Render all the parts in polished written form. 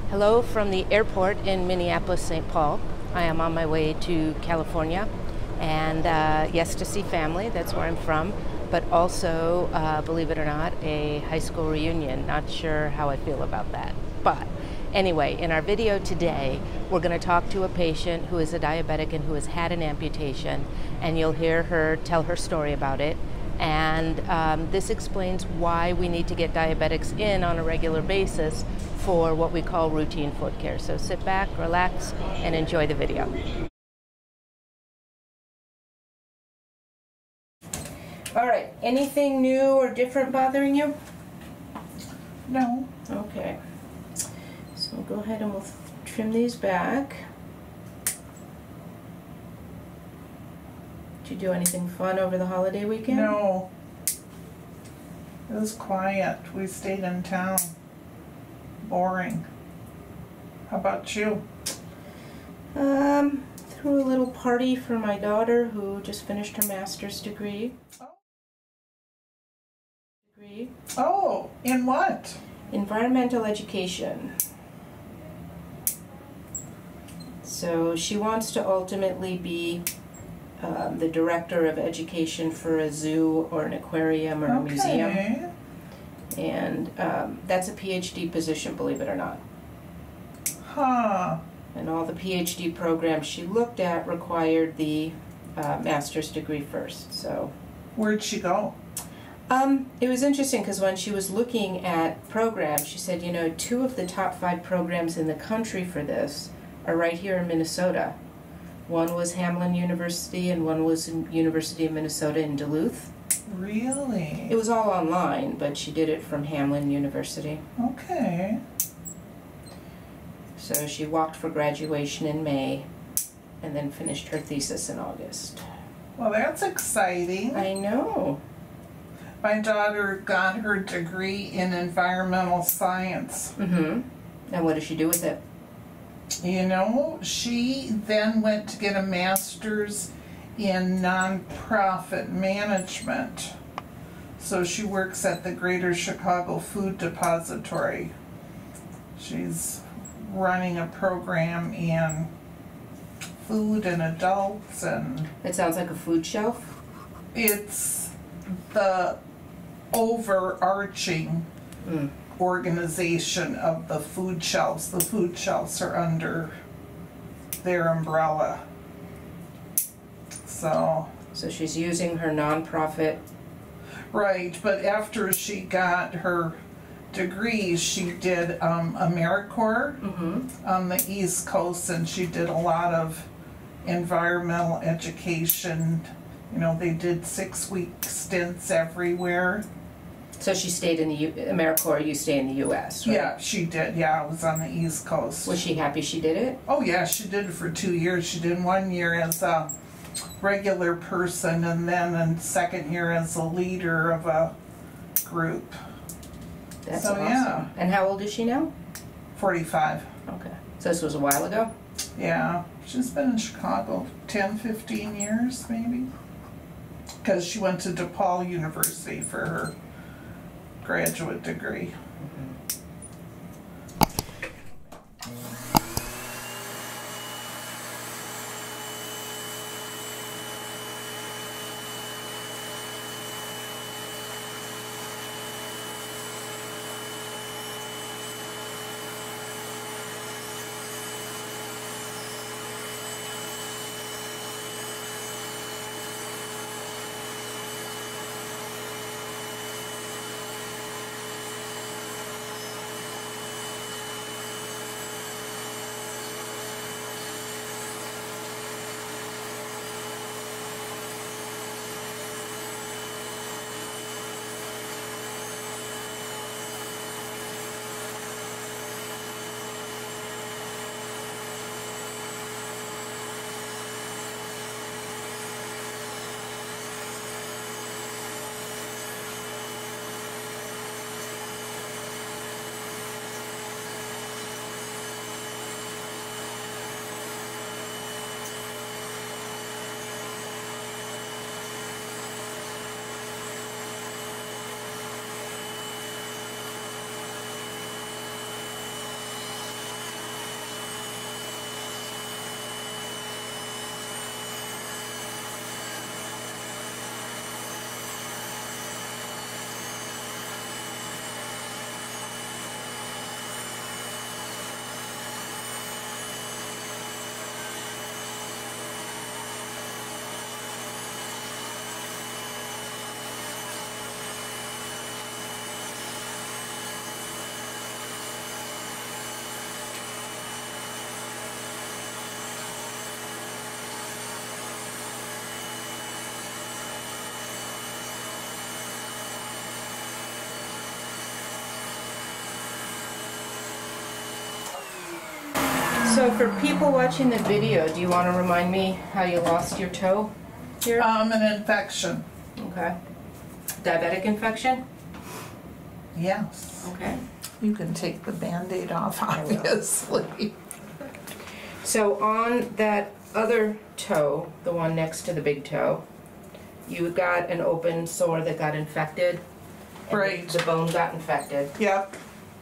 Hello from the airport in Minneapolis, St. Paul. I am on my way to California and yes, to see family, that's where I'm from, but also, believe it or not, a high school reunion. Not sure how I feel about that. But anyway, in our video today, we're going to talk to a patient who is a diabetic and who has had an amputation, and you'll hear her tell her story about it. And this explains why we need to get diabetics in on a regular basis for what we call routine foot care. So sit back, relax, and enjoy the video. All right, anything new or different bothering you? No. Okay. So we'll go ahead and we'll trim these back. Did you do anything fun over the holiday weekend? No. It was quiet. We stayed in town. Boring. How about you? Threw a little party for my daughter who just finished her master's degree. Oh, in what? Environmental education. So she wants to ultimately be the director of education for a zoo or an aquarium or a museum. And that's a PhD position, believe it or not. Huh. And all the PhD programs she looked at required the master's degree first. So where'd she go? It was interesting because when she was looking at programs, she said, you know, 2 of the top 5 programs in the country for this are right here in Minnesota. One was Hamline University and one was University of Minnesota in Duluth. Really? It was all online, but she did it from Hamline University. Okay. So she walked for graduation in May and then finished her thesis in August. Well, that's exciting. I know. My daughter got her degree in environmental science. Mm-hmm. And what does she do with it? You know, she then went to get a master's in nonprofit management. So she works at the Greater Chicago Food Depository. She's running a program in food and adults, and It sounds like a food shelf. it's the overarching organization of the food shelves. The food shelves are under their umbrella. So she's using her nonprofit. right, but after she got her degree, she did AmeriCorps on the East Coast, and she did a lot of environmental education. You know, they did 6-week stints everywhere. So she stayed in the AmeriCorps, you stay in the U.S., right? Yeah, she did. Yeah, it was on the East Coast. Was she happy she did it? Oh yeah, she did it for 2 years. She did 1 year as a regular person, and then in 2nd year as a leader of a group. That's so, awesome. Yeah. And how old is she now? 45. Okay. So this was a while ago? Yeah. She's been in Chicago 10, 15 years maybe. Because she went to DePaul University for her graduate degree. So for people watching the video, do you want to remind me how you lost your toe here? An infection. Okay. Diabetic infection? Yes. Okay. You can take the Band-Aid off, obviously. So on that other toe, the one next to the big toe, you got an open sore that got infected. And Right. The bone got infected. Yep.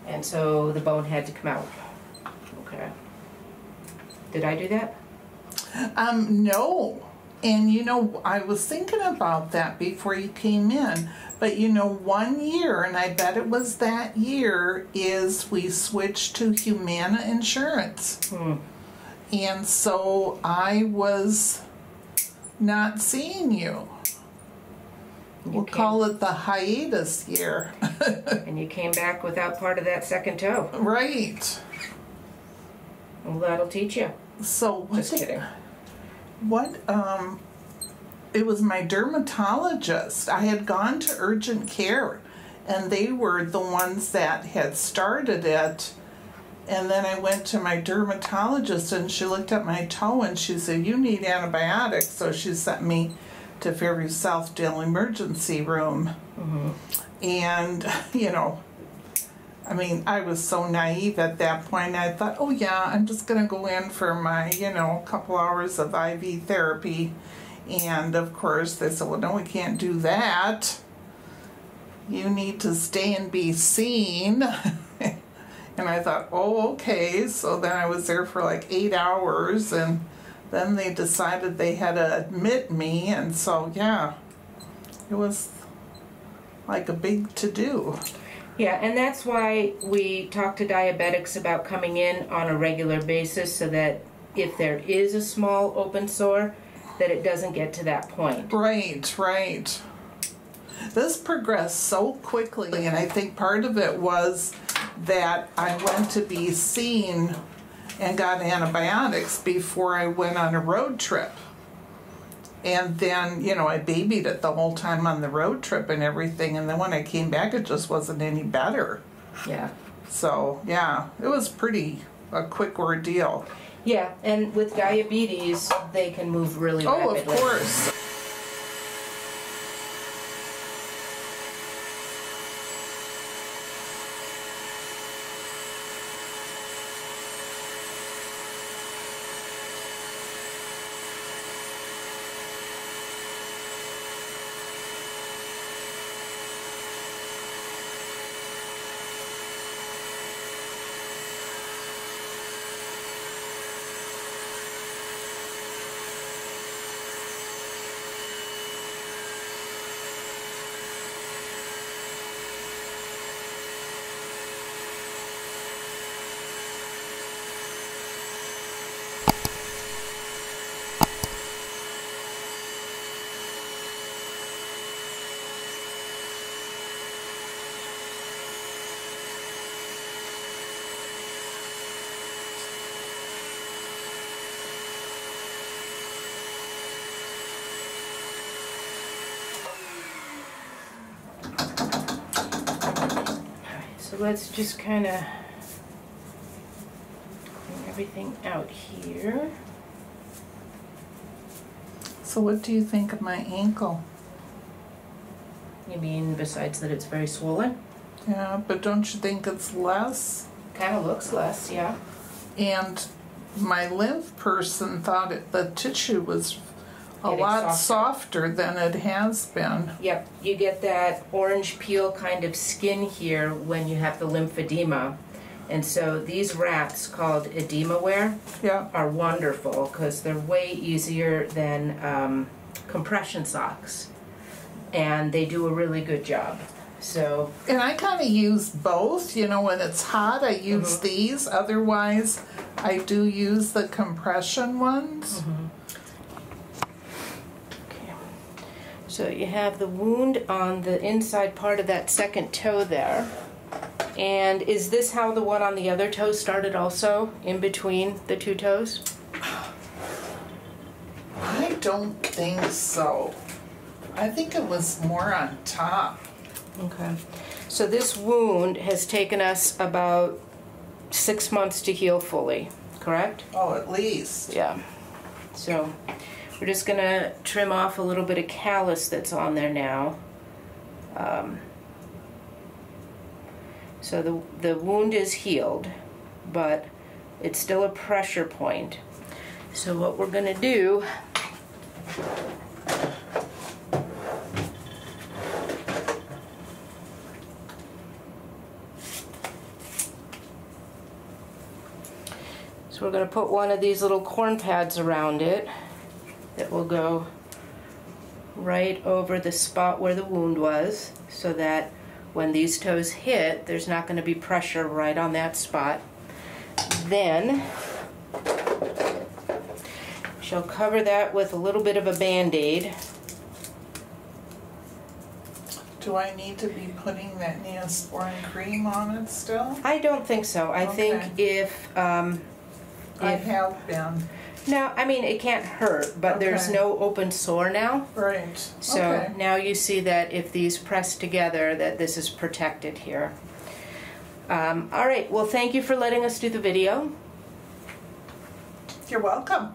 And so the bone had to come out. Okay. Did I do that? No. And you know, I was thinking about that before you came in. But you know, 1 year, and I bet it was that year, is we switched to Humana Insurance. And so I was not seeing you. We'll call it the hiatus year. And you came back without part of that second toe. Right. Well, that'll teach you. So Just kidding. It was my dermatologist. I had gone to urgent care, and they were the ones that had started it. And then I went to my dermatologist, and she looked at my toe, and she said, "You need antibiotics." So she sent me to Fairview Southdale emergency room. And, you know, I mean, I was so naive at that point. I thought, oh yeah, I'm just going to go in for my, you know, couple hours of IV therapy. And of course they said, well, no, we can't do that. You need to stay and be seen. And I thought, oh, okay. So then I was there for like 8 hours, and then they decided they had to admit me. And so, yeah, it was like a big to-do. Yeah, and that's why we talk to diabetics about coming in on a regular basis, so that if there is a small open sore, that it doesn't get to that point. Right, right. This progressed so quickly, and I think part of it was that I went to be seen and got antibiotics before I went on a road trip. And then, you know, I babied it the whole time on the road trip and everything, and then when I came back, it just wasn't any better. Yeah. So, yeah, it was a quick ordeal. Yeah, and with diabetes, they can move really rapidly. Oh, of course. So let's just kind of bring everything out here. So what do you think of my ankle? You mean besides that it's very swollen? Yeah, but don't you think it's less? Kind of looks less, yeah. And my lymph person thought the tissue was a lot softer than it has been. Yep, you get that orange peel kind of skin here when you have the lymphedema. And so these wraps called edema wear are wonderful because they're way easier than compression socks. And they do a really good job. So, and I kind of use both. You know, when it's hot, I use these. Otherwise, I do use the compression ones. Okay. So you have the wound on the inside part of that second toe there. And is this how the one on the other toe started also, in between the two toes? I don't think so. I think it was more on top. Okay. So this wound has taken us about 6 months to heal fully. correct? Oh, at least. Yeah. So we're just going to trim off a little bit of callus that's on there now. So the wound is healed, but it's still a pressure point. So what we're going to do we're going to put one of these little corn pads around it that will go right over the spot where the wound was, so that when these toes hit, there's not going to be pressure right on that spot. Then she'll cover that with a little bit of a Band-Aid. Do I need to be putting that Neosporin cream on it still? I don't think so. I think if I have been. No, I mean, it can't hurt, but there's no open sore now. Right. So now you see that if these press together, that this is protected here. All right, well, thank you for letting us do the video. You're welcome.